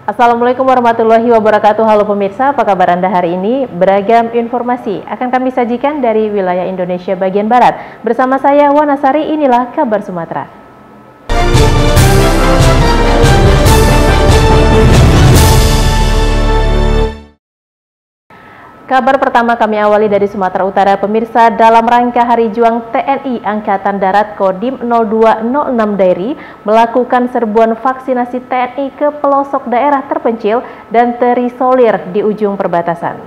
Assalamualaikum warahmatullahi wabarakatuh. Halo pemirsa, apa kabar Anda hari ini? Beragam informasi akan kami sajikan dari wilayah Indonesia bagian Barat. Bersama saya Wanasari, inilah kabar Sumatera. Kabar pertama kami awali dari Sumatera Utara, pemirsa. Dalam rangka Hari Juang TNI Angkatan Darat, Kodim 0206 Dairi melakukan serbuan vaksinasi TNI ke pelosok daerah terpencil dan terisolir di ujung perbatasan.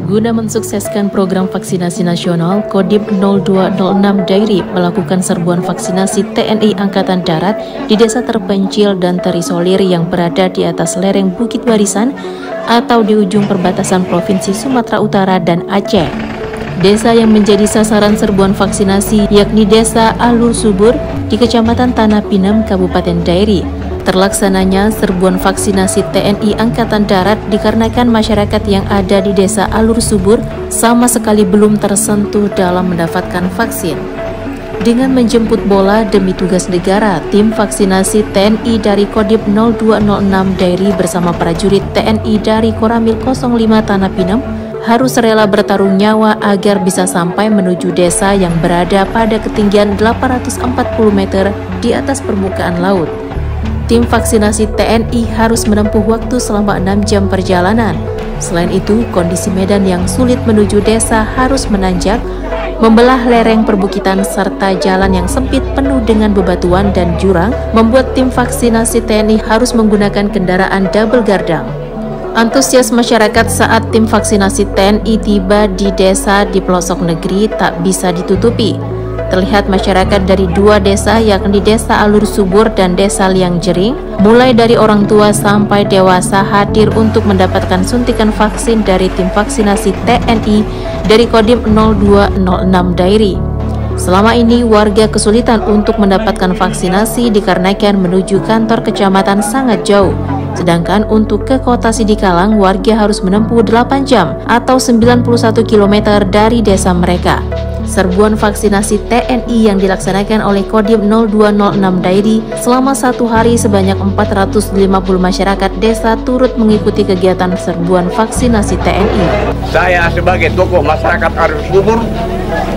Guna mensukseskan program vaksinasi nasional, Kodim 0206 Dairi melakukan serbuan vaksinasi TNI Angkatan Darat di desa terpencil dan terisolir yang berada di atas lereng Bukit Barisan atau di ujung perbatasan Provinsi Sumatera Utara dan Aceh. Desa yang menjadi sasaran serbuan vaksinasi yakni Desa Alur Subur di Kecamatan Tanah Pinem, Kabupaten Dairi. Terlaksananya serbuan vaksinasi TNI Angkatan Darat dikarenakan masyarakat yang ada di Desa Alur Subur sama sekali belum tersentuh dalam mendapatkan vaksin. Dengan menjemput bola demi tugas negara, tim vaksinasi TNI dari Kodim 0206 Dairi bersama prajurit TNI dari Koramil 05 Tanah Pinem harus rela bertarung nyawa agar bisa sampai menuju desa yang berada pada ketinggian 840 meter di atas permukaan laut. Tim vaksinasi TNI harus menempuh waktu selama 6 jam perjalanan. Selain itu, kondisi medan yang sulit menuju desa harus menanjak, membelah lereng perbukitan serta jalan yang sempit penuh dengan bebatuan dan jurang membuat tim vaksinasi TNI harus menggunakan kendaraan double gardang. Antusias masyarakat saat tim vaksinasi TNI tiba di desa di pelosok negeri tak bisa ditutupi. Terlihat masyarakat dari dua desa yakni Desa Alur Subur dan Desa Liang Jering, mulai dari orang tua sampai dewasa hadir untuk mendapatkan suntikan vaksin dari tim vaksinasi TNI dari Kodim 0206 Dairi. Selama ini warga kesulitan untuk mendapatkan vaksinasi dikarenakan menuju kantor kecamatan sangat jauh. Sedangkan untuk ke kota Sidikalang warga harus menempuh 8 jam atau 91 km dari desa mereka. Serbuan vaksinasi TNI yang dilaksanakan oleh Kodim 0206 Dairi selama 1 hari sebanyak 450 masyarakat desa turut mengikuti kegiatan serbuan vaksinasi TNI. Saya sebagai tokoh masyarakat Alur Subur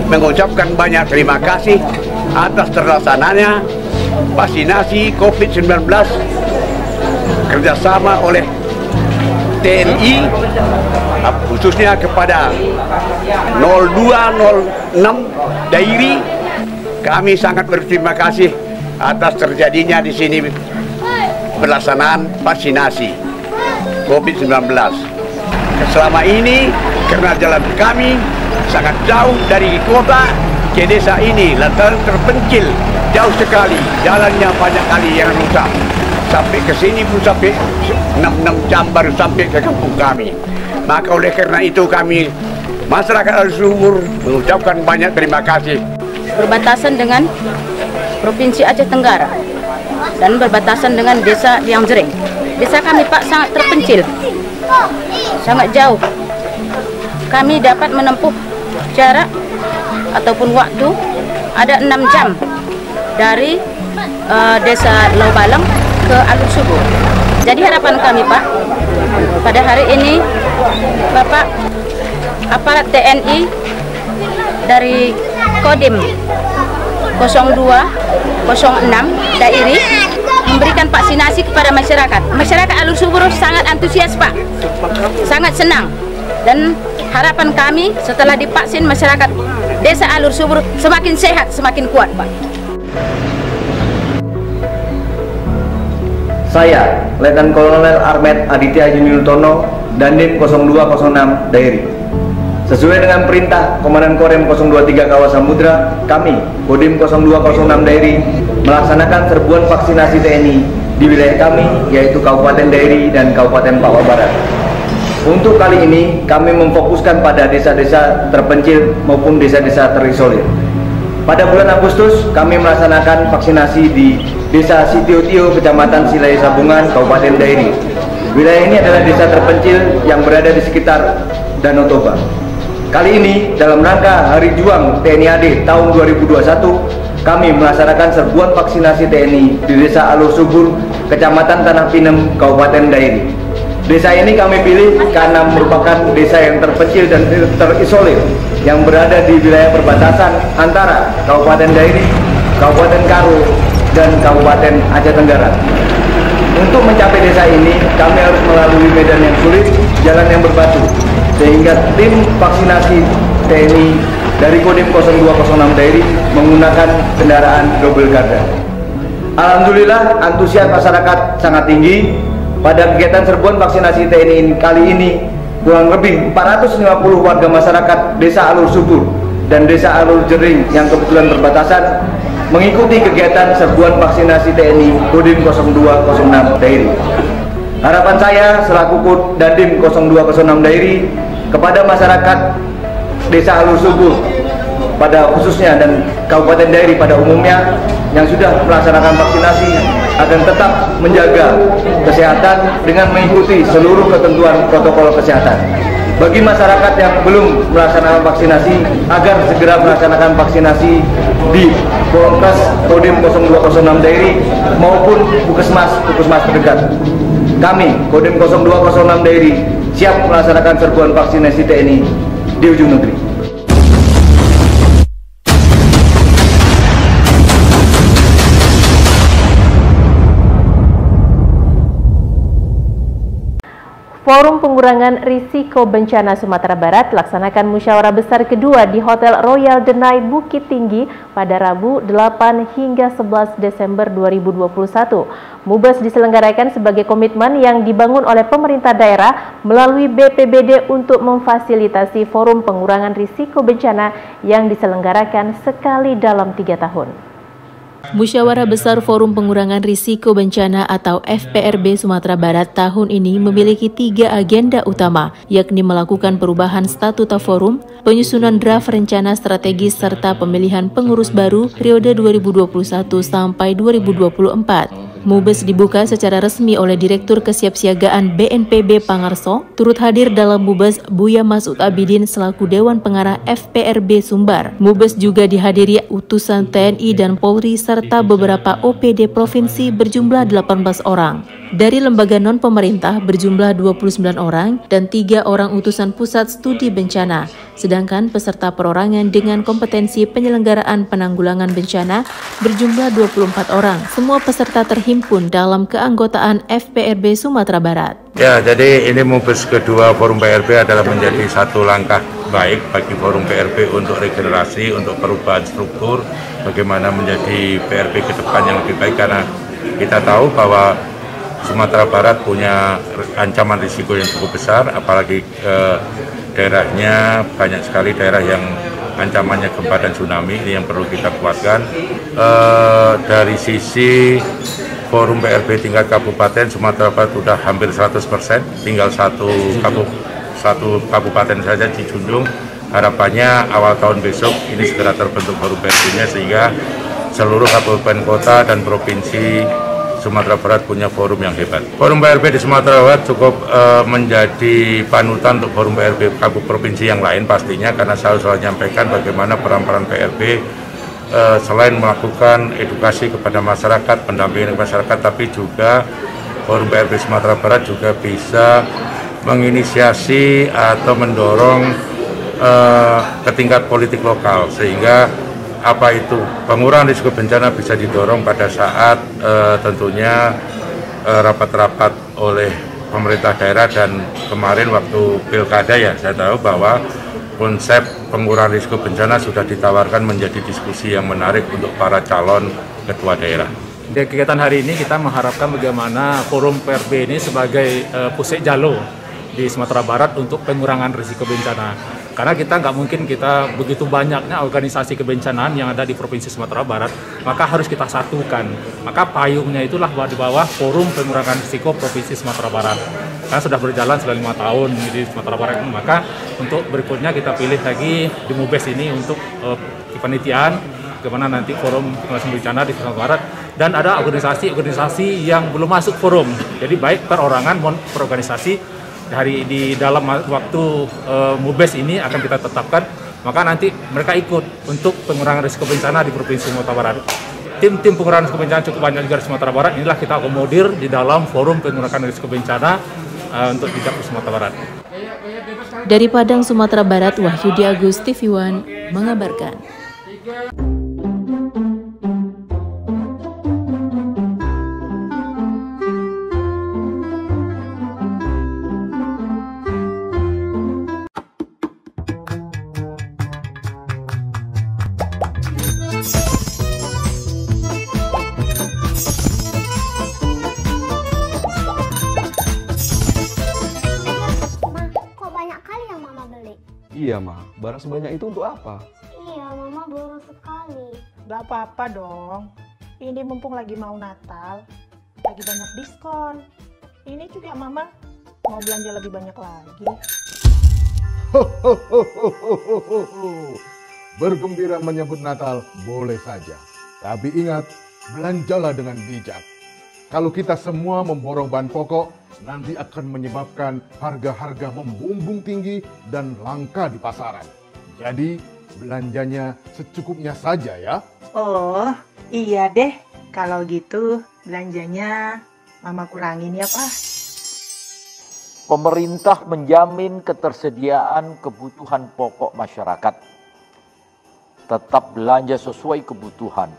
mengucapkan banyak terima kasih atas terlaksananya vaksinasi COVID-19 kerjasama oleh TNI, khususnya kepada 0206 Dairi. Kami sangat berterima kasih atas terjadinya di sini pelaksanaan vaksinasi COVID-19. Selama ini karena jalan kami sangat jauh dari kota ke desa ini, lantaran terpencil jauh sekali, jalannya banyak kali yang rusak. Sampai ke sini pun sampai 6 jam baru sampai ke kampung kami. Maka oleh karena itu kami masyarakat Alur Subur mengucapkan banyak terima kasih. Berbatasan dengan Provinsi Aceh Tenggara dan berbatasan dengan Desa Liang Jering. Desa kami Pak sangat terpencil, sangat jauh. Kami dapat menempuh jarak ataupun waktu ada 6 jam dari Desa Laubalang ke Alur Subur. Jadi harapan kami Pak, pada hari ini Bapak aparat TNI dari Kodim 0206 Dairi memberikan vaksinasi kepada masyarakat. Masyarakat Alur Subur sangat antusias Pak, sangat senang. Dan harapan kami setelah divaksin masyarakat Desa Alur Subur semakin sehat, semakin kuat Pak. Saya, Letnan Kolonel Armet Aditya Yunutono, Dandim 0206 Dairi. Sesuai dengan perintah Komandan Korem 023 Kawasan Samudra, kami, Kodim 0206 Dairi, melaksanakan serbuan vaksinasi TNI di wilayah kami, yaitu Kabupaten Dairi dan Kabupaten Papua Barat. Untuk kali ini, kami memfokuskan pada desa-desa terpencil maupun desa-desa terisolir. Pada bulan Agustus, kami melaksanakan vaksinasi di Desa Sitio-Tio, Kecamatan Silai Sabungan, Kabupaten Dairi. Wilayah ini adalah desa terpencil yang berada di sekitar Danau Toba. Kali ini dalam rangka Hari Juang TNI AD tahun 2021, kami melaksanakan serbuan vaksinasi TNI di Desa Alur Subur, Kecamatan Tanah Pinem, Kabupaten Dairi. Desa ini kami pilih karena merupakan desa yang terpencil dan terisolir yang berada di wilayah perbatasan antara Kabupaten Dairi, Kabupaten Karo, dan Kabupaten Aceh Tenggara. Untuk mencapai desa ini, kami harus melalui medan yang sulit, jalan yang berbatu, sehingga tim vaksinasi TNI dari Kodim 0206 Dairi menggunakan kendaraan double garda. Alhamdulillah, antusias masyarakat sangat tinggi. Pada kegiatan serbuan vaksinasi TNI kali ini, kurang lebih 450 warga masyarakat Desa Alur Subur dan Desa Alur Jering yang kebetulan berbatasan mengikuti kegiatan serbuan vaksinasi TNI Kodim 0206 Dairi. Harapan saya selaku Dandim 0206 Dairi kepada masyarakat Desa Alur Subur pada khususnya dan Kabupaten Dairi pada umumnya yang sudah melaksanakan vaksinasi akan tetap menjaga kesehatan dengan mengikuti seluruh ketentuan protokol kesehatan. Bagi masyarakat yang belum melaksanakan vaksinasi agar segera melaksanakan vaksinasi di Polres Kodim 0206 Dairi maupun puskesmas terdekat. Kami Kodim 0206 Dairi siap melaksanakan serbuan vaksinasi TNI di ujung negeri. Forum Pengurangan Risiko Bencana Sumatera Barat laksanakan musyawarah besar kedua di Hotel Royal Denai Bukit Tinggi pada Rabu 8 hingga 11 Desember 2021. MUBES diselenggarakan sebagai komitmen yang dibangun oleh pemerintah daerah melalui BPBD untuk memfasilitasi forum pengurangan risiko bencana yang diselenggarakan sekali dalam 3 tahun. Musyawarah Besar Forum Pengurangan Risiko Bencana atau FPRB Sumatera Barat tahun ini memiliki 3 agenda utama, yakni melakukan perubahan statuta forum, penyusunan draft rencana strategis, serta pemilihan pengurus baru periode 2021 sampai 2024. MUBES dibuka secara resmi oleh Direktur Kesiapsiagaan BNPB Pangarso. Turut hadir dalam MUBES Buya Masud Abidin selaku Dewan Pengarah FPRB Sumbar. MUBES juga dihadiri utusan TNI dan Polri serta beberapa OPD provinsi berjumlah 18 orang. Dari lembaga non-pemerintah berjumlah 29 orang dan 3 orang utusan Pusat Studi Bencana. Sedangkan peserta perorangan dengan kompetensi penyelenggaraan penanggulangan bencana berjumlah 24 orang. Semua peserta terhimpun dalam keanggotaan FPRB Sumatera Barat. Ya, jadi ini MUBES kedua Forum PRB adalah menjadi satu langkah baik bagi Forum PRB untuk regenerasi, untuk perubahan struktur, bagaimana menjadi PRB ke depan yang lebih baik, karena kita tahu bahwa Sumatera Barat punya ancaman risiko yang cukup besar, apalagi daerahnya banyak sekali daerah yang ancamannya gempa dan tsunami. Ini yang perlu kita kuatkan. Dari sisi Forum PRB tingkat kabupaten, Sumatera Barat sudah hampir 100%, tinggal satu kabupaten saja di Junjung. Harapannya awal tahun besok ini segera terbentuk Forum PRB-nya sehingga seluruh kabupaten kota dan provinsi Sumatera Barat punya forum yang hebat. Forum PRB di Sumatera Barat cukup menjadi panutan untuk forum PRB provinsi yang lain pastinya, karena saya selalu menyampaikan bagaimana peran-peran PRB selain melakukan edukasi kepada masyarakat, pendampingan masyarakat, tapi juga forum PRB Sumatera Barat juga bisa menginisiasi atau mendorong ke tingkat politik lokal, sehingga apa itu pengurangan risiko bencana bisa didorong pada saat tentunya rapat-rapat oleh pemerintah daerah. Dan kemarin waktu pilkada ya, saya tahu bahwa konsep pengurangan risiko bencana sudah ditawarkan menjadi diskusi yang menarik untuk para calon ketua daerah. Di kegiatan hari ini kita mengharapkan bagaimana forum PRB ini sebagai pusat jalo di Sumatera Barat untuk pengurangan risiko bencana. Karena kita nggak mungkin kita begitu banyaknya organisasi kebencanaan yang ada di Provinsi Sumatera Barat, maka harus kita satukan. Maka payungnya itulah di bawah Forum Pengurangan Risiko Provinsi Sumatera Barat. Karena sudah berjalan sudah 5 tahun di Sumatera Barat, maka untuk berikutnya kita pilih lagi di MUBES ini untuk kepanitiaan bagaimana nanti Forum Pengurangan Bencana di Sumatera Barat. Dan ada organisasi-organisasi yang belum masuk forum, jadi baik perorangan maupun perorganisasi di dalam waktu MUBES ini akan kita tetapkan, maka nanti mereka ikut untuk pengurangan risiko bencana di Provinsi Sumatera Barat. Tim pengurangan risiko bencana cukup banyak juga di Sumatera Barat, inilah kita akomodir di dalam forum pengurangan risiko bencana untuk di Dapur Sumatera Barat. Dari Padang, Sumatera Barat, Wahyudi Agus, TV One mengabarkan. Iya, Ma. Barang sebanyak itu untuk apa? Iya, Mama baru sekali. Gak apa-apa dong. Ini mumpung lagi mau Natal, lagi banyak diskon. Ini juga Mama mau belanja lebih banyak lagi. Bergembira menyambut Natal boleh saja. Tapi ingat, belanjalah dengan bijak. Kalau kita semua memborong bahan pokok, nanti akan menyebabkan harga-harga membumbung tinggi dan langka di pasaran. Jadi, belanjanya secukupnya saja ya. Oh, iya deh. Kalau gitu, belanjanya Mama kurangin ya, Pak. Pemerintah menjamin ketersediaan kebutuhan pokok masyarakat. Tetap belanja sesuai kebutuhan.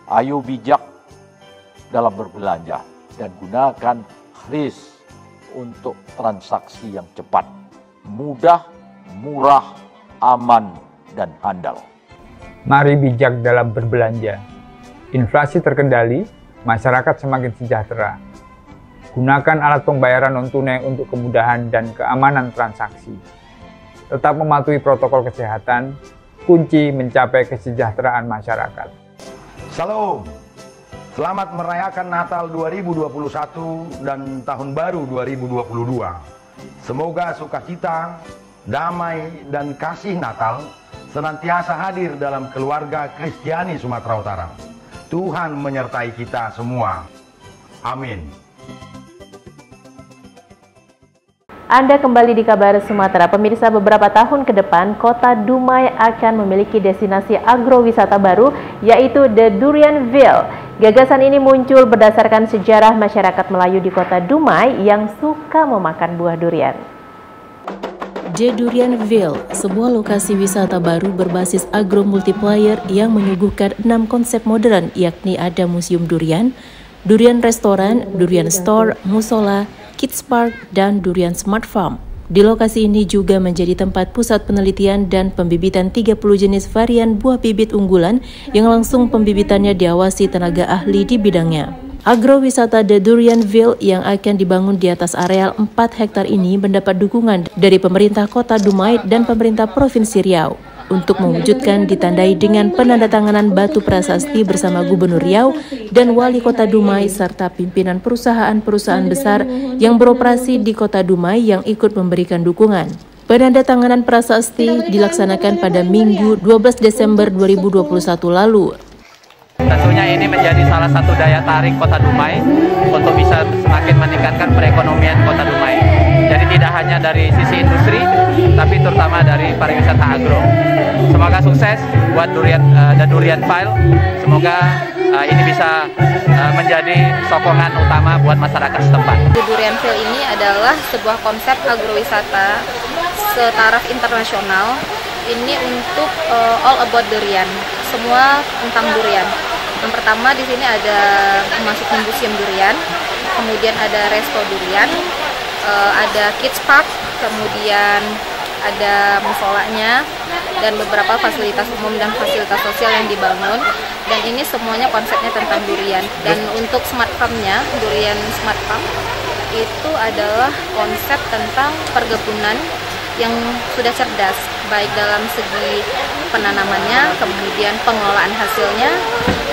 Ayo bijak dalam berbelanja dan gunakan kris untuk transaksi yang cepat, mudah, murah, aman, dan handal. Mari bijak dalam berbelanja. Inflasi terkendali, masyarakat semakin sejahtera. Gunakan alat pembayaran non-tunai untuk kemudahan dan keamanan transaksi. Tetap mematuhi protokol kesehatan, kunci mencapai kesejahteraan masyarakat. Salam. Selamat merayakan Natal 2021 dan Tahun Baru 2022. Semoga sukacita, damai, dan kasih Natal senantiasa hadir dalam keluarga Kristiani Sumatera Utara. Tuhan menyertai kita semua. Amin. Anda kembali di Kabar Sumatera. Pemirsa, beberapa tahun ke depan, Kota Dumai akan memiliki destinasi agrowisata baru, yaitu The Durianville. Gagasan ini muncul berdasarkan sejarah masyarakat Melayu di Kota Dumai yang suka memakan buah durian. The Durianville, sebuah lokasi wisata baru berbasis agro multiplier yang menyuguhkan 6 konsep modern, yakni ada museum durian, durian restoran, durian store, musola, kids park, dan durian smart farm. Di lokasi ini juga menjadi tempat pusat penelitian dan pembibitan 30 jenis varian buah bibit unggulan yang langsung pembibitannya diawasi tenaga ahli di bidangnya. Agrowisata The Durianville yang akan dibangun di atas areal 4 hektar ini mendapat dukungan dari pemerintah Kota Dumai dan pemerintah Provinsi Riau untuk mewujudkan ditandai dengan penandatanganan batu prasasti bersama Gubernur Riau dan Wali Kota Dumai serta pimpinan perusahaan-perusahaan besar yang beroperasi di Kota Dumai yang ikut memberikan dukungan. Penandatanganan prasasti dilaksanakan pada Minggu 12 Desember 2021 lalu. Tentunya ini menjadi salah satu daya tarik Kota Dumai untuk bisa semakin meningkatkan perekonomian Kota Dumai. Jadi tidak hanya dari sisi industri, tapi terutama dari pariwisata agro. Semoga sukses buat The Durianville. Semoga ini bisa menjadi sokongan utama buat masyarakat setempat. The Durianville ini adalah sebuah konsep agrowisata setaraf internasional. Ini untuk all about durian, semua tentang durian. Yang pertama di sini ada masuk museum durian, kemudian ada resto durian, ada kids park, kemudian ada musolanya, dan beberapa fasilitas umum dan fasilitas sosial yang dibangun. Dan ini semuanya konsepnya tentang durian. Dan untuk smart farm-nya, durian smart farm, itu adalah konsep tentang perkebunan yang sudah cerdas, baik dalam segi penanamannya, kemudian pengelolaan hasilnya,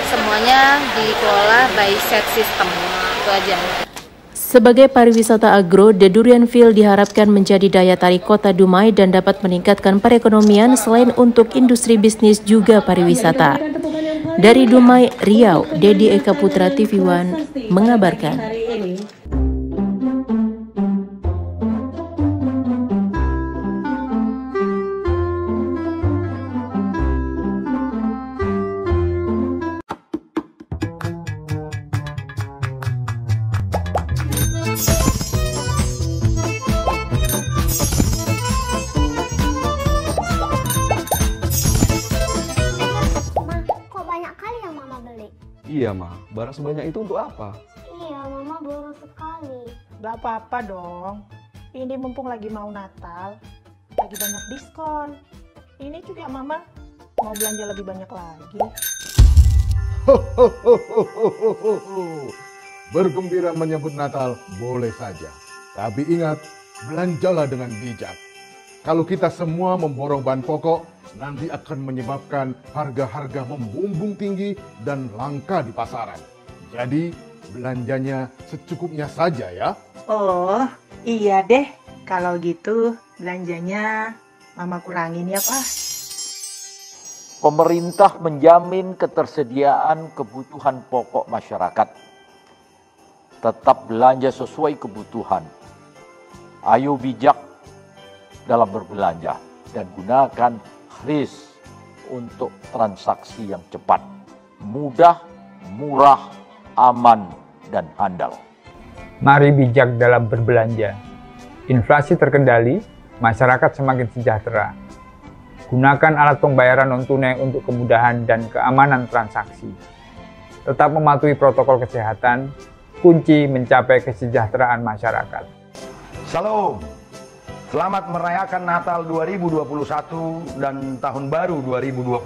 semuanya dikelola by set system. Itu aja. Sebagai pariwisata agro, The Durianville diharapkan menjadi daya tarik Kota Dumai dan dapat meningkatkan perekonomian selain untuk industri bisnis juga pariwisata. Dari Dumai, Riau, Dedi Eka Putra, TV One mengabarkan. Iya, Ma. Barang sebanyak itu untuk apa? Iya, Mama baru sekali. Gak apa-apa dong. Ini mumpung lagi mau Natal, lagi banyak diskon. Ini juga Mama mau belanja lebih banyak lagi. Bergembira menyambut Natal boleh saja. Tapi ingat, belanjalah dengan bijak. Kalau kita semua memborong bahan pokok, nanti akan menyebabkan harga-harga membumbung tinggi dan langka di pasaran. Jadi, belanjanya secukupnya saja ya. Oh, iya deh. Kalau gitu, belanjanya Mama kurangin ya, Pak. Pemerintah menjamin ketersediaan kebutuhan pokok masyarakat. Tetap belanja sesuai kebutuhan. Ayo bijak dalam berbelanja dan gunakan kris untuk transaksi yang cepat, mudah, murah, aman, dan handal. Mari bijak dalam berbelanja. Inflasi terkendali, masyarakat semakin sejahtera. Gunakan alat pembayaran non-tunai untuk kemudahan dan keamanan transaksi. Tetap mematuhi protokol kesehatan, kunci mencapai kesejahteraan masyarakat. Salam, selamat merayakan Natal 2021 dan Tahun Baru 2022.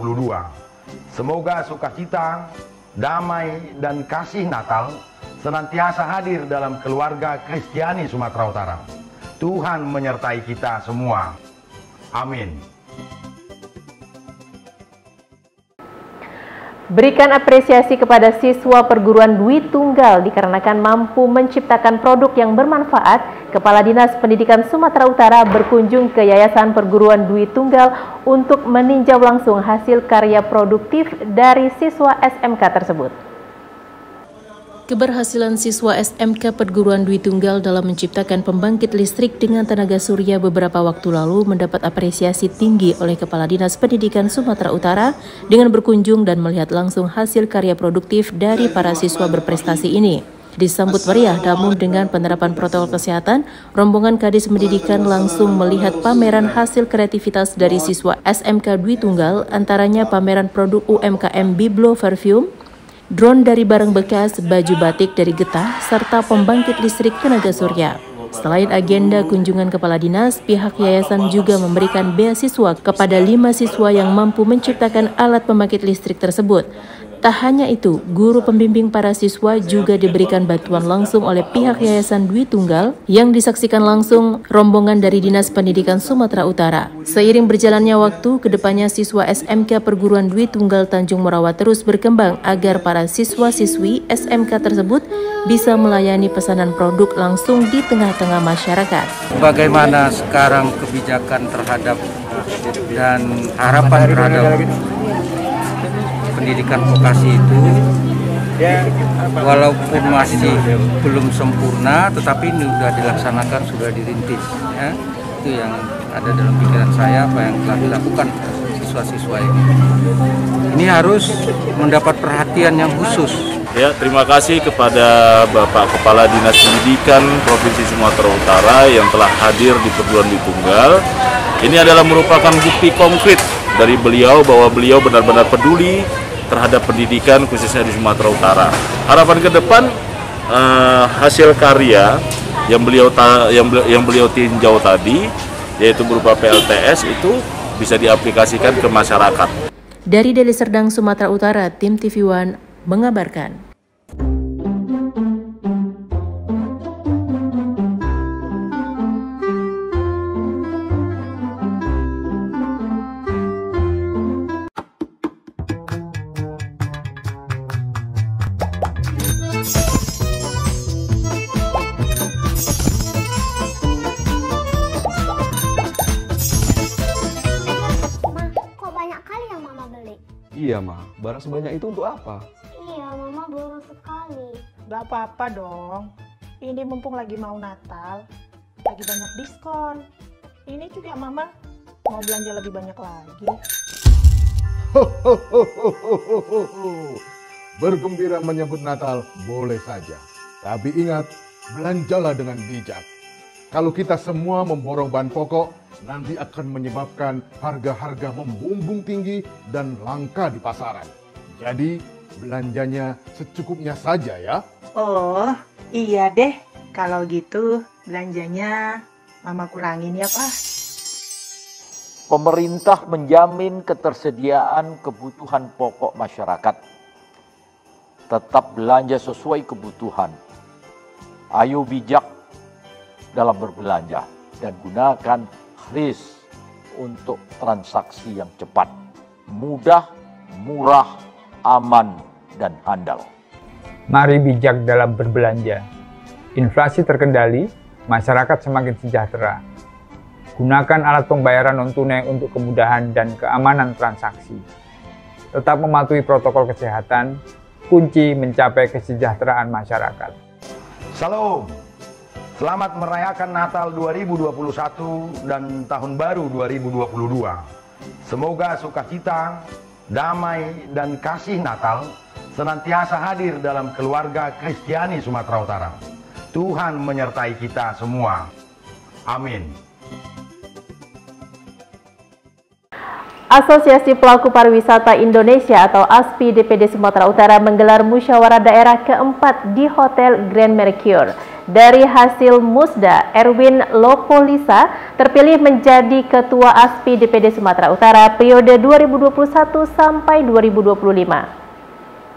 Semoga sukacita, damai, dan kasih Natal senantiasa hadir dalam keluarga Kristiani Sumatera Utara. Tuhan menyertai kita semua. Amin. Berikan apresiasi kepada siswa perguruan Dwi Tunggal dikarenakan mampu menciptakan produk yang bermanfaat. Kepala Dinas Pendidikan Sumatera Utara berkunjung ke Yayasan Perguruan Dwi Tunggal untuk meninjau langsung hasil karya produktif dari siswa SMK tersebut. Keberhasilan siswa SMK Perguruan Dwi Tunggal dalam menciptakan pembangkit listrik dengan tenaga surya beberapa waktu lalu mendapat apresiasi tinggi oleh Kepala Dinas Pendidikan Sumatera Utara dengan berkunjung dan melihat langsung hasil karya produktif dari para siswa berprestasi ini. Disambut meriah namun dengan penerapan protokol kesehatan, rombongan Kadis Pendidikan langsung melihat pameran hasil kreativitas dari siswa SMK Dwi Tunggal, antaranya pameran produk UMKM Biblo Perfume, drone dari barang bekas, baju batik dari Getah, serta pembangkit listrik tenaga surya. Selain agenda kunjungan Kepala Dinas, pihak yayasan juga memberikan beasiswa kepada 5 siswa yang mampu menciptakan alat pembangkit listrik tersebut. Tak hanya itu, guru pembimbing para siswa juga diberikan bantuan langsung oleh pihak Yayasan Dwi Tunggal yang disaksikan langsung rombongan dari Dinas Pendidikan Sumatera Utara. Seiring berjalannya waktu, kedepannya siswa SMK Perguruan Dwi Tunggal Tanjung Morawa terus berkembang agar para siswa-siswi SMK tersebut bisa melayani pesanan produk langsung di tengah-tengah masyarakat. Bagaimana sekarang kebijakan terhadap dan harapan terhadap pendidikan vokasi itu, walaupun masih belum sempurna, tetapi ini sudah dilaksanakan, sudah dirintis. Ya. Itu yang ada dalam pikiran saya, apa yang telah dilakukan siswa-siswa ini. Ini harus mendapat perhatian yang khusus. Ya, terima kasih kepada Bapak Kepala Dinas Pendidikan Provinsi Sumatera Utara yang telah hadir di Perguruan Dwi Tunggal. Ini adalah merupakan bukti konkret dari beliau bahwa beliau benar-benar peduli terhadap pendidikan khususnya di Sumatera Utara. Harapan ke depan hasil karya yang beliau tinjau tadi, yaitu berupa PLTS, itu bisa diaplikasikan ke masyarakat. Dari Deli Serdang, Sumatera Utara, tim TV One mengabarkan. Iya, Ma. Barang sebanyak itu untuk apa? Iya, Mama baru sekali. Gak apa-apa dong. Ini mumpung lagi mau Natal, lagi banyak diskon. Ini juga Mama mau belanja lebih banyak lagi. Bergembira menyambut Natal boleh saja. Tapi ingat, belanjalah dengan bijak. Kalau kita semua memborong bahan pokok, nanti akan menyebabkan harga-harga membumbung tinggi dan langka di pasaran. Jadi, belanjanya secukupnya saja ya. Oh, iya deh. Kalau gitu belanjanya Mama kurangin ya, Pak. Pemerintah menjamin ketersediaan kebutuhan pokok masyarakat. Tetap belanja sesuai kebutuhan. Ayo bijak dalam berbelanja dan gunakan kris untuk transaksi yang cepat, mudah, murah, aman, dan handal. Mari bijak dalam berbelanja. Inflasi terkendali, masyarakat semakin sejahtera. Gunakan alat pembayaran non-tunai untuk kemudahan dan keamanan transaksi. Tetap mematuhi protokol kesehatan, kunci mencapai kesejahteraan masyarakat. Salam. Selamat merayakan Natal 2021 dan Tahun Baru 2022. Semoga sukacita, damai, dan kasih Natal senantiasa hadir dalam keluarga Kristiani Sumatera Utara. Tuhan menyertai kita semua. Amin. Asosiasi Pelaku Pariwisata Indonesia atau ASPI DPD Sumatera Utara menggelar musyawarah daerah keempat di Hotel Grand Mercure. Dari hasil musda, Erwin Lopolisa terpilih menjadi Ketua ASPI DPD Sumatera Utara periode 2021 sampai 2025.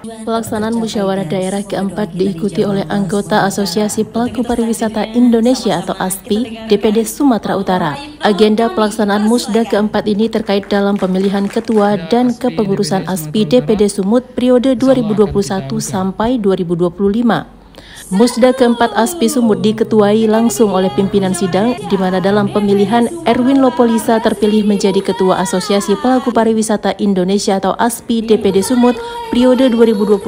Pelaksanaan musyawarah daerah keempat diikuti oleh anggota Asosiasi Pelaku Pariwisata Indonesia atau ASPI DPD Sumatera Utara. Agenda pelaksanaan musda keempat ini terkait dalam pemilihan ketua dan kepengurusan ASPI DPD Sumut periode 2021 sampai 2025. Musda keempat ASPI Sumut diketuai langsung oleh pimpinan sidang, di mana dalam pemilihan Erwin Lopolisa terpilih menjadi Ketua Asosiasi Pelaku Pariwisata Indonesia atau ASPI DPD Sumut periode 2021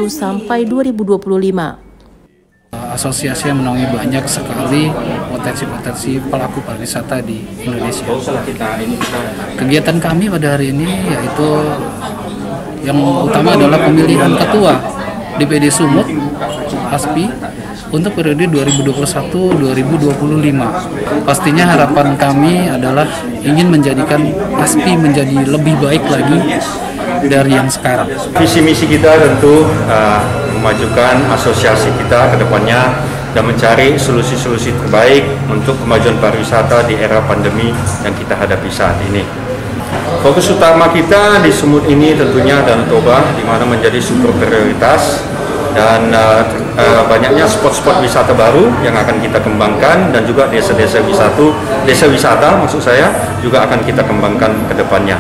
sampai 2025. Asosiasi yang menaungi banyak sekali potensi-potensi pelaku pariwisata di Indonesia. Kegiatan kami pada hari ini yaitu yang utama adalah pemilihan ketua DPD Sumut ASPI untuk periode 2021-2025. Pastinya harapan kami adalah ingin menjadikan ASPI menjadi lebih baik lagi dari yang sekarang. Visi misi kita tentu memajukan asosiasi kita ke depannya dan mencari solusi-solusi terbaik untuk kemajuan pariwisata di era pandemi yang kita hadapi saat ini. Fokus utama kita di Sumut ini tentunya Danau Toba, di mana menjadi sumber prioritas dan banyaknya spot-spot wisata baru yang akan kita kembangkan dan juga desa-desa wisata maksud saya juga akan kita kembangkan ke depannya.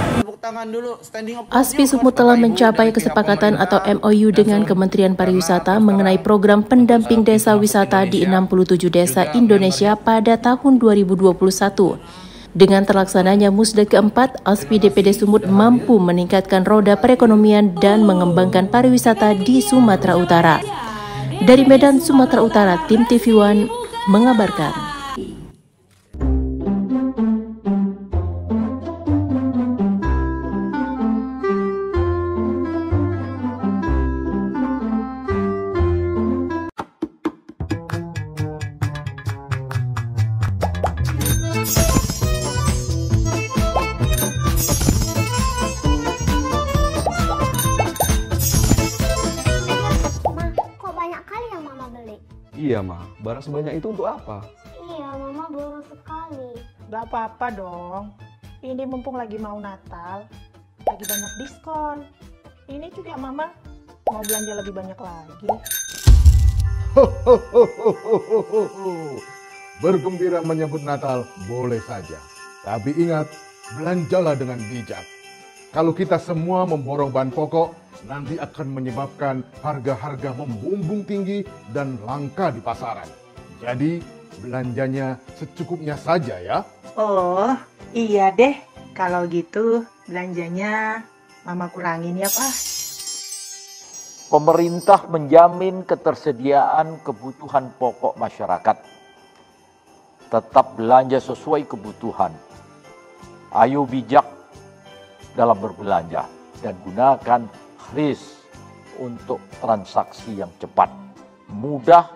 ASPI Sumut telah mencapai kesepakatan atau MOU dengan Kementerian Pariwisata mengenai program pendamping desa wisata di 67 desa Indonesia pada tahun 2021. Dengan terlaksananya musda keempat, ASPI DPD Sumut mampu meningkatkan roda perekonomian dan mengembangkan pariwisata di Sumatera Utara. Dari Medan, Sumatera Utara, tim TV One mengabarkan. Iya, Ma. Barang sebanyak itu untuk apa? Iya, Mama boros sekali. Gak apa-apa dong. Ini mumpung lagi mau Natal, lagi banyak diskon. Ini juga Mama mau belanja lebih banyak lagi. Bergembira menyambut Natal boleh saja. Tapi ingat, belanjalah dengan bijak. Kalau kita semua memborong bahan pokok, nanti akan menyebabkan harga-harga membumbung tinggi dan langka di pasaran. Jadi, belanjanya secukupnya saja ya. Oh, iya deh. Kalau gitu, belanjanya Mama kurangin ya, Pak. Pemerintah menjamin ketersediaan kebutuhan pokok masyarakat. Tetap belanja sesuai kebutuhan. Ayo bijak dalam berbelanja dan gunakan kris untuk transaksi yang cepat, mudah,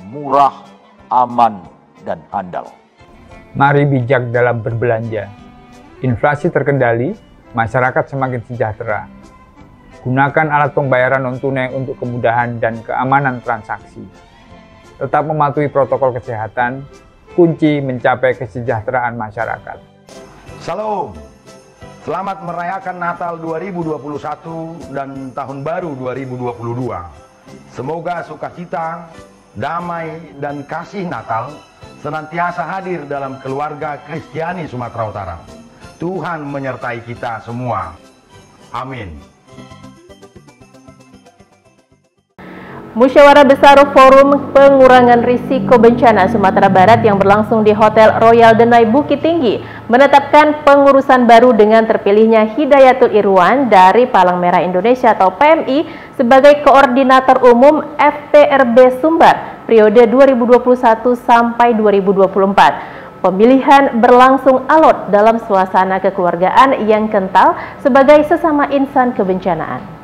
murah, aman, dan handal. Mari bijak dalam berbelanja. Inflasi terkendali, masyarakat semakin sejahtera. Gunakan alat pembayaran non-tunai untuk kemudahan dan keamanan transaksi. Tetap mematuhi protokol kesehatan, kunci mencapai kesejahteraan masyarakat. Salam, selamat merayakan Natal 2021 dan Tahun Baru 2022. Semoga sukacita, damai, dan kasih Natal senantiasa hadir dalam keluarga Kristiani Sumatera Utara. Tuhan menyertai kita semua. Amin. Musyawarah Besar Forum Pengurangan Risiko Bencana Sumatera Barat yang berlangsung di Hotel Royal Denai Bukit Tinggi menetapkan pengurusan baru dengan terpilihnya Hidayatul Irwan dari Palang Merah Indonesia atau PMI sebagai Koordinator Umum FPRB Sumbar periode 2021 sampai 2024. Pemilihan berlangsung alot dalam suasana kekeluargaan yang kental sebagai sesama insan kebencanaan.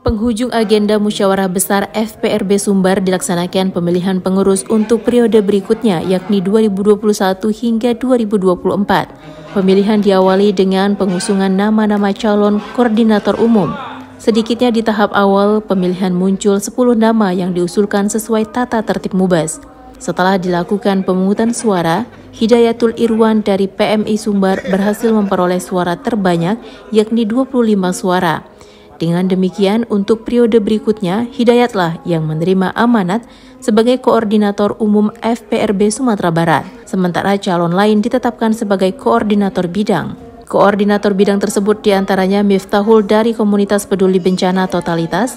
Penghujung agenda Musyawarah Besar FPRB Sumbar dilaksanakan pemilihan pengurus untuk periode berikutnya yakni 2021 hingga 2024. Pemilihan diawali dengan pengusungan nama-nama calon koordinator umum. Sedikitnya di tahap awal, pemilihan muncul 10 nama yang diusulkan sesuai tata tertib Mubas. Setelah dilakukan pemungutan suara, Hidayatul Irwan dari PMI Sumbar berhasil memperoleh suara terbanyak yakni 25 suara. Dengan demikian, untuk periode berikutnya, Hidayatlah yang menerima amanat sebagai Koordinator Umum FPRB Sumatera Barat. Sementara calon lain ditetapkan sebagai Koordinator Bidang. Koordinator bidang tersebut diantaranya Miftahul dari Komunitas Peduli Bencana Totalitas,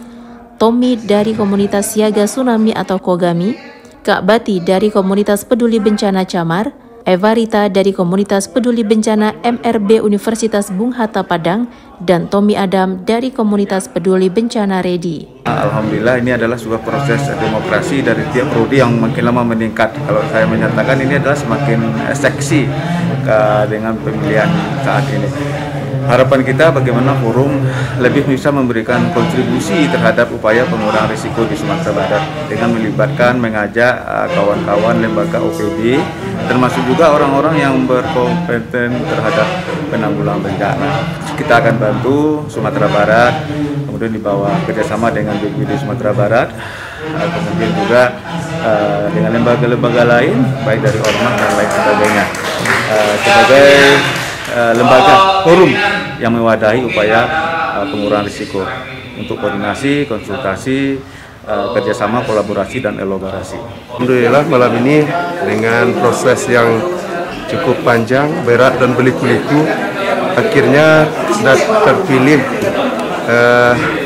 Tommy dari Komunitas Siaga Tsunami atau Kogami, Kak Bati dari Komunitas Peduli Bencana Camar, Eva Rita dari Komunitas Peduli Bencana MRB Universitas Bung Hatta Padang, dan Tommy Adam dari Komunitas Peduli Bencana Redi. Alhamdulillah ini adalah sebuah proses demokrasi dari tiap prodi yang makin lama meningkat. Kalau saya menyatakan ini adalah semakin seksi dengan pemilihan saat ini. Harapan kita bagaimana forum lebih bisa memberikan kontribusi terhadap upaya pengurangan risiko di Sumatera Barat dengan melibatkan, mengajak kawan-kawan lembaga OPD, termasuk juga orang-orang yang berkompeten terhadap penanggulangan bencana. Kita akan bantu Sumatera Barat, kemudian di bawah kerjasama dengan BPD Sumatera Barat, kemudian juga dengan lembaga-lembaga lain, baik dari ormas dan lain sebagainya, sebagai lembaga forum yang mewadahi upaya pengurangan risiko untuk koordinasi, konsultasi, kerjasama, kolaborasi, dan elaborasi. Alhamdulillah malam ini dengan proses yang cukup panjang, berat, dan berliku-liku, akhirnya sudah terpilih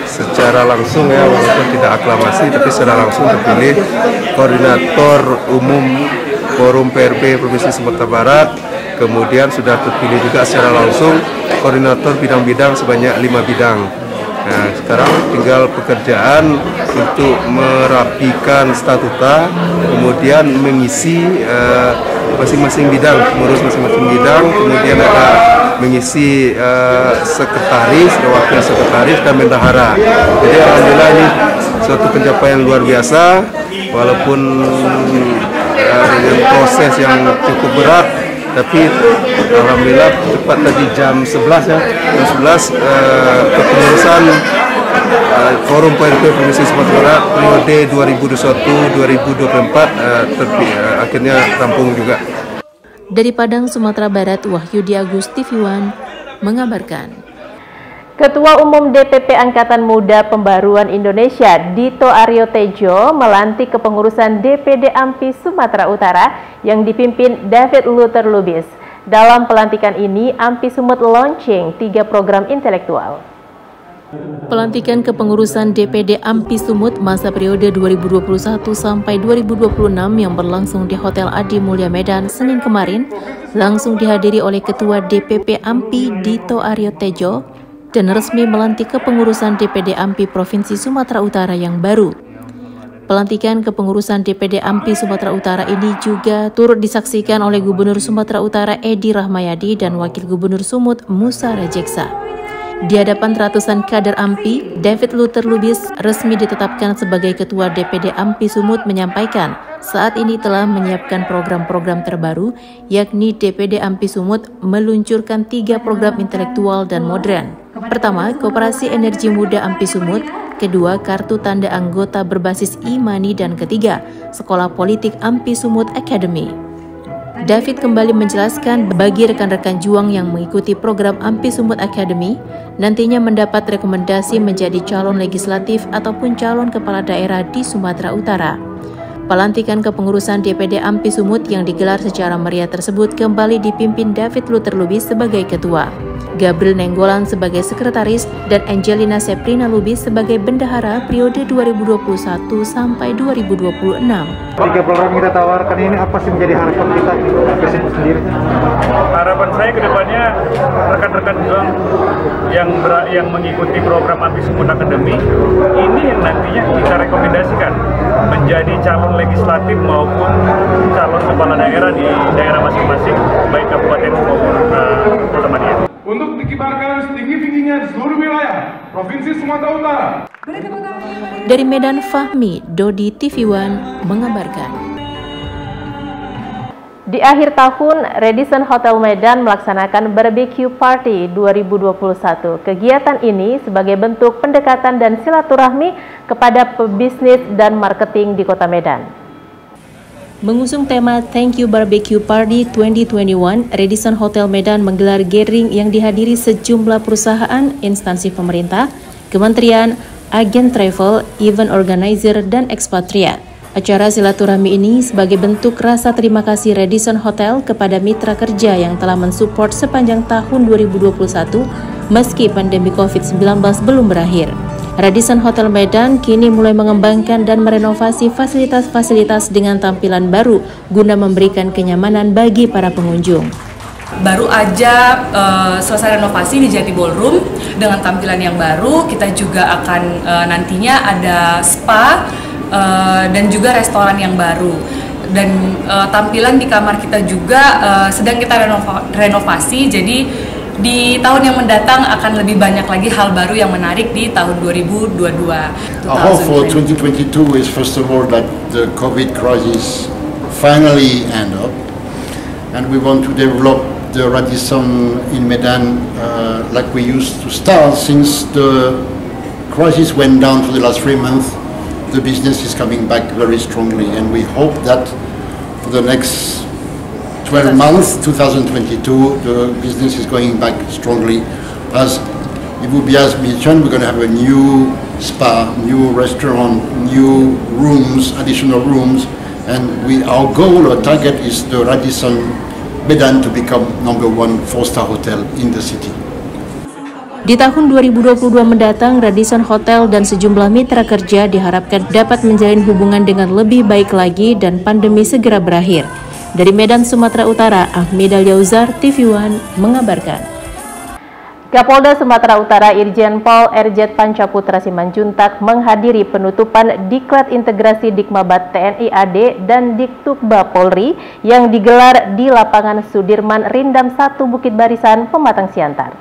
secara langsung ya, walaupun tidak aklamasi, tapi secara langsung terpilih Koordinator Umum Forum PRB Provinsi Sumatera Barat. Kemudian sudah terpilih juga secara langsung koordinator bidang-bidang sebanyak 5 bidang. Nah, sekarang tinggal pekerjaan untuk merapikan statuta, kemudian mengisi masing-masing bidang, mengurus masing-masing bidang, kemudian ada mengisi sekretaris, wakil sekretaris, dan bendahara. Jadi alhamdulillah ini suatu pencapaian luar biasa, walaupun dengan proses yang cukup berat. Tapi alhamdulillah tepat tadi jam 11 ya, jam 11 kepengurusan Forum PRB Provinsi Sumatera Barat periode 2021-2024 akhirnya rampung juga. Dari Padang, Sumatera Barat, Wahyudi Agus, TV One mengabarkan. Ketua Umum DPP Angkatan Muda Pembaruan Indonesia, Dito Aryo Tejo, melantik kepengurusan DPD AMPI Sumatera Utara yang dipimpin David Luther Lubis. Dalam pelantikan ini, AMPI Sumut launching 3 program intelektual. Pelantikan kepengurusan DPD AMPI Sumut masa periode 2021 sampai 2026 yang berlangsung di Hotel Adi Mulya Medan Senin kemarin langsung dihadiri oleh Ketua DPP AMPI Dito Aryo Tejo dan resmi melantik kepengurusan DPD AMPI Provinsi Sumatera Utara yang baru. Pelantikan kepengurusan DPD AMPI Sumatera Utara ini juga turut disaksikan oleh Gubernur Sumatera Utara Edi Rahmayadi dan Wakil Gubernur Sumut Musa Rajeksa. Di hadapan ratusan kader AMPI, David Luther Lubis resmi ditetapkan sebagai Ketua DPD AMPI Sumut menyampaikan saat ini telah menyiapkan program-program terbaru, yakni DPD AMPI Sumut meluncurkan 3 program intelektual dan modern. Pertama, Koperasi Energi Muda Ampi Sumut. Kedua, kartu tanda anggota berbasis e-money. Dan ketiga, Sekolah Politik Ampi Sumut Academy. David kembali menjelaskan bagi rekan-rekan juang yang mengikuti program Ampi Sumut Academy, nantinya mendapat rekomendasi menjadi calon legislatif ataupun calon kepala daerah di Sumatera Utara. Pelantikan kepengurusan DPD Ampi Sumut yang digelar secara meriah tersebut kembali dipimpin David Luther Lubis sebagai ketua, Gabriel Nenggolan sebagai sekretaris, dan Angelina Seprina Lubis sebagai bendahara periode 2021 sampai 2026. 3 program kita tawarkan ini apa sih menjadi harapan kita sendiri? Harapan saya ke depannya rekan-rekan juang yang mengikuti program Ampi Sumut Academy ini yang nantinya kita rekomendasikan menjadi calon legislatif maupun calon kepala daerah di daerah masing-masing, baik kabupaten maupun kota Madiun. Untuk dikibarkan setinggi-tingginya di seluruh wilayah Provinsi Sumatera Utara. Dari Medan, Fahmi, Dodi TV One mengabarkan. Di akhir tahun, Radisson Hotel Medan melaksanakan Barbecue Party 2021. Kegiatan ini sebagai bentuk pendekatan dan silaturahmi kepada pebisnis dan marketing di Kota Medan. Mengusung tema Thank You Barbecue Party 2021, Radisson Hotel Medan menggelar gathering yang dihadiri sejumlah perusahaan, instansi pemerintah, kementerian, agen travel, event organizer, dan ekspatriat. Acara silaturahmi ini sebagai bentuk rasa terima kasih Radisson Hotel kepada mitra kerja yang telah mensupport sepanjang tahun 2021 meski pandemi COVID-19 belum berakhir. Radisson Hotel Medan kini mulai mengembangkan dan merenovasi fasilitas-fasilitas dengan tampilan baru guna memberikan kenyamanan bagi para pengunjung. Baru aja selesai renovasi di Jati Ballroom dengan tampilan yang baru. Kita juga akan nantinya ada spa dan juga restoran yang baru. Dan tampilan di kamar kita juga sedang kita renovasi, jadi di tahun yang mendatang akan lebih banyak lagi hal baru yang menarik di tahun 2022. Our hope for 2022 is first of all that the COVID crisis finally end up, and we want to develop the Radisson in Medan like we used to start. Since the crisis went down for the last 3 months, the business is coming back very strongly, and we hope that for the next 12 months, 2022, the business is going back strongly. As Ibu Bias mentioned, we're going to have a new spa, new restaurant, new rooms, additional rooms, and our goal or target is the Radisson Medan to become #1 4-star hotel in the city. Di tahun 2022 mendatang, Radisson Hotel dan sejumlah mitra kerja diharapkan dapat menjalin hubungan dengan lebih baik lagi dan pandemi segera berakhir. Dari Medan, Sumatera Utara, Ahmida Yauzar, TV One mengabarkan. Kapolda Sumatera Utara Irjen Pol RZ Pancaputra Simanjuntak menghadiri penutupan Diklat Integrasi Dikmabat TNI AD dan Diktukba Polri yang digelar di lapangan Sudirman Rindam 1 Bukit Barisan, Pematang Siantar.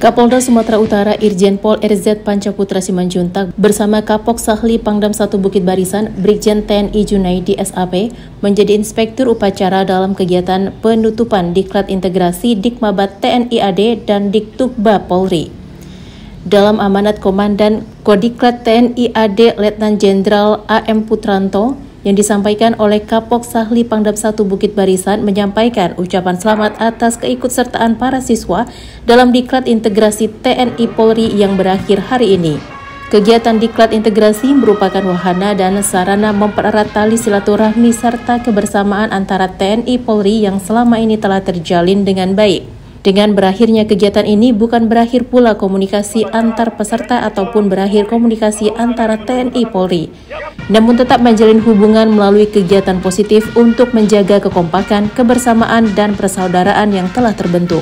Kapolda Sumatera Utara Irjen Pol RZ Pancaputra Simanjuntak bersama Kapok Sahli Pangdam 1 Bukit Barisan Brigjen TNI Junaidi SAP menjadi inspektur upacara dalam kegiatan penutupan Diklat Integrasi Dikmabat TNI AD dan Diktukba Polri. Dalam amanat Komandan Kodiklat TNI AD Letnan Jenderal AM Putranto yang disampaikan oleh Kapok Sahli Pangdam 1 Bukit Barisan menyampaikan ucapan selamat atas keikutsertaan para siswa dalam Diklat Integrasi TNI Polri yang berakhir hari ini. Kegiatan Diklat Integrasi merupakan wahana dan sarana mempererat tali silaturahmi serta kebersamaan antara TNI Polri yang selama ini telah terjalin dengan baik. Dengan berakhirnya kegiatan ini bukan berakhir pula komunikasi antar peserta ataupun berakhir komunikasi antara TNI Polri, namun tetap menjalin hubungan melalui kegiatan positif untuk menjaga kekompakan, kebersamaan, dan persaudaraan yang telah terbentuk.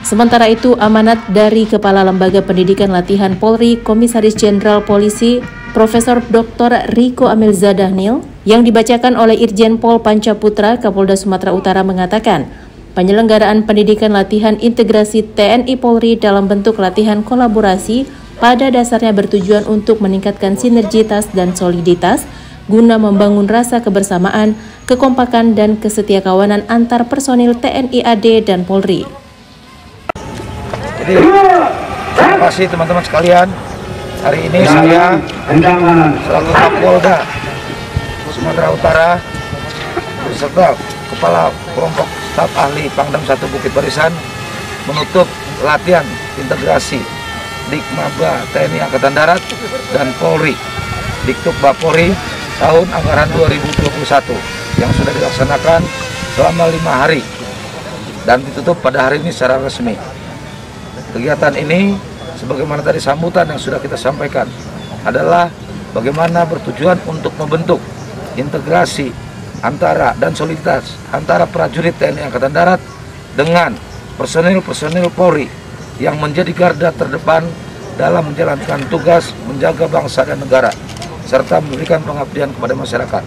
Sementara itu, amanat dari Kepala Lembaga Pendidikan Latihan Polri, Komisaris Jenderal Polisi, Profesor Dr. Riko Amilza Daniel, yang dibacakan oleh Irjen Pol Pancaputra, Kapolda Sumatera Utara mengatakan, penyelenggaraan pendidikan latihan integrasi TNI Polri dalam bentuk latihan kolaborasi pada dasarnya bertujuan untuk meningkatkan sinergitas dan soliditas guna membangun rasa kebersamaan, kekompakan, dan kesetiakawanan antar personil TNI AD dan Polri. Jadi Terima kasih teman-teman sekalian. Hari ini saya selaku Kapolda Sumatera Utara beserta Kepala Kelompok Staf Ahli Pangdam 1 Bukit Barisan menutup latihan integrasi Dikmaba TNI Angkatan Darat dan Polri Diktuk Bapolri tahun anggaran 2021 yang sudah dilaksanakan selama 5 hari dan ditutup pada hari ini secara resmi. Kegiatan ini sebagaimana tadi sambutan yang sudah kita sampaikan adalah bagaimana bertujuan untuk membentuk integrasi antara dan soliditas antara prajurit TNI Angkatan Darat dengan personil-personil Polri yang menjadi garda terdepan dalam menjalankan tugas menjaga bangsa dan negara serta memberikan pengabdian kepada masyarakat.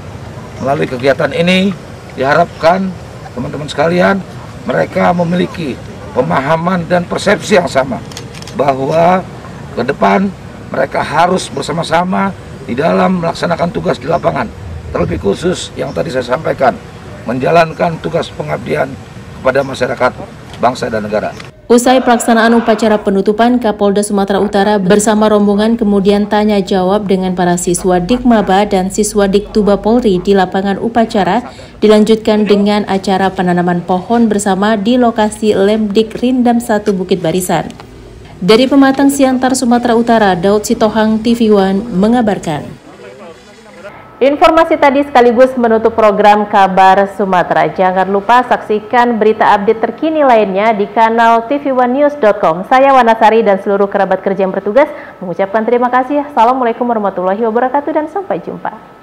Melalui kegiatan ini diharapkan teman-teman sekalian mereka memiliki pemahaman dan persepsi yang sama bahwa ke depan mereka harus bersama-sama di dalam melaksanakan tugas di lapangan, terlebih khusus yang tadi saya sampaikan, menjalankan tugas pengabdian kepada masyarakat, bangsa dan negara. Usai pelaksanaan upacara penutupan, Kapolda Sumatera Utara bersama rombongan kemudian tanya jawab dengan para siswa Dikmaba dan siswa Diktuba Polri di lapangan upacara, dilanjutkan dengan acara penanaman pohon bersama di lokasi Lemdik Rindam 1 Bukit Barisan. Dari Pematang Siantar, Sumatera Utara, Daud Sitohang, TV One mengabarkan. Informasi tadi sekaligus menutup program Kabar Sumatera. Jangan lupa saksikan berita update terkini lainnya di kanal tv1news.com. Saya Wanasari dan seluruh kerabat kerja yang bertugas mengucapkan terima kasih. Assalamualaikum warahmatullahi wabarakatuh dan sampai jumpa.